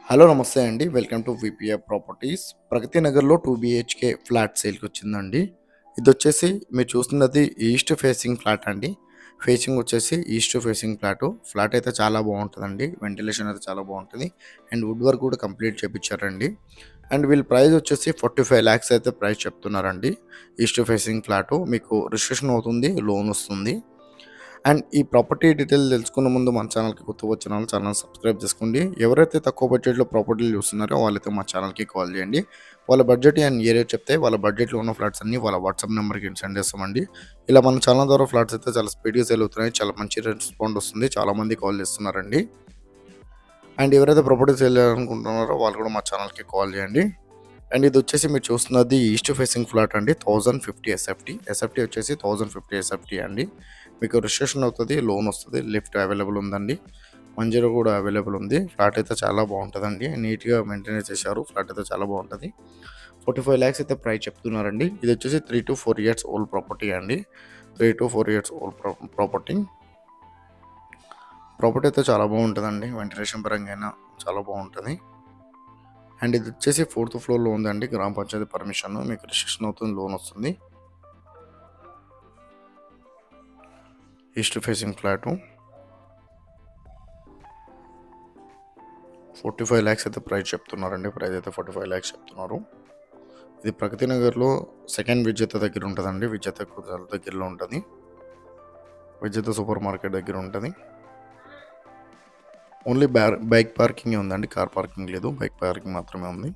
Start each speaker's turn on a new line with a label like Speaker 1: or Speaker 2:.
Speaker 1: Hello నమస్తే అండి. Welcome to VPF properties. ప్రగతి నగర్‌లో 2 బీహెచ్‌కే ఫ్లాట్ సేల్‌కొచ్చిందండి. ఇదొచ్చేసి మీరు చూస్తున్నది ఈస్ట్ ఫేసింగ్ ఫ్లాట్ అండి. ఫేసింగ్ వచ్చేసి ఈస్ట్ ఫేసింగ్ ఫ్లాటు. ఫ్లాట్ అయితే చాలా బావుంటదండి. వెంటిలేషన్ అయితే చాలా బావుంటది. అండ్ వుడ్ వర్క్ కూడా కంప్లీట్ చేపిచ్చారండి. అండ్ వీళ్ళ ప్రైస్ వచ్చేసి 45 లాక్స్ అయితే ప్రైస్ చెప్తున్నారండి. East facing flat. మీకు రిజిస్ట్రేషన్ అవుతుంది. లోన్ వస్తుంది. అండ్ ఈ ప్రాపర్టీ డీటెయిల్ తెలుసుకునే ముందు మన ఛానల్‌కి కొత్తగా వచ్చిన వాళ్ళు ఛానల్ సబ్స్క్రైబ్ చేసుకోండి. ఎవరైతే తక్కువ బడ్జెట్‌లో ప్రాపర్టీలు చూస్తున్నారో వాళ్ళైతే మా ఛానల్‌కి కాల్ చేయండి. వాళ్ళ బడ్జెట్ అండ్ ఏరియా చెప్తే వాళ్ళ బడ్జెట్‌లో ఉన్న ఫ్లాట్స్ అన్నీ వాళ్ళ వాట్సాప్ నెంబర్‌కి సెండ్ చేస్తామండి. ఇలా మన ఛానల్ ద్వారా ఫ్లాట్స్ అయితే చాలా స్పీడ్‌గా సేల్ అవుతున్నాయి. చాలా మంచి రెస్పాండ్ వస్తుంది. చాలామంది కాల్ చేస్తున్నారండి. అండ్ ఎవరైతే ప్రాపర్టీ సేల్ చేయాలనుకుంటున్నారో వాళ్ళు కూడా మా ఛానల్‌కి కాల్ చేయండి. అండ్ ఇది వచ్చేసి మీరు చూస్తున్నది ఈస్ట్ ఫేసింగ్ ఫ్లాట్ అండి. 1050 ఎస్ఎఫ్టీ. ఎస్ఎఫ్టీ వచ్చేసి 1050 ఎస్ఎఫ్టీ అండి. మీకు రిజిస్ట్రేషన్ అవుతది. లోన్ వస్తది. లిఫ్ట్ అవైలబుల్ ఉందండి. మంజీరా కూడా అవైలబుల్ ఉంది. ఫ్లాట్ అయితే చాలా బాగుంటదండి. నీట్‌గా మెయింటైన్ చేశారు. ఫ్లాట్ అయితే చాలా బాగుంటది. 45 లాక్స్ అయితే ప్రైస్ చెప్తున్నారండి. ఇది వచ్చేసి 3-4 ఇయర్స్ ఓల్డ్ ప్రాపర్టీ అండి. 3-4 ఇయర్స్ ఓల్డ్ ప్రాపర్టీ. ప్రాపర్టీ అయితే చాలా బాగుంటదండి. వెంటిలేషన్ పరంగా అయినా చాలా బాగుంటది. అండ్ ఇది వచ్చేసి 4th ఫ్లోర్‌లో ఉందండి. గ్రామ పంచాయతీ పర్మిషన్. మీకు రిజిస్ట్రేషన్ అవుతుంది. లోన్ వస్తుంది. East facing flat. 45 లాక్స్ అయితే ప్రైస్ చెప్తున్నారండి. ప్రైస్ అయితే 45 లాక్స్ చెప్తున్నారు. ఇది ప్రగతి నగర్‌లో సెకండ్ విజేత దగ్గర ఉంటదండి. విజేత కుదాల దగ్గరలో ఉంటది. విజేత సూపర్ మార్కెట్ దగ్గర ఉంటది. ఓన్లీ బైక్ పార్కింగే ఉందండి. కార్ పార్కింగ్ లేదు. బైక్ పార్కింగ్ మాత్రమే ఉంది.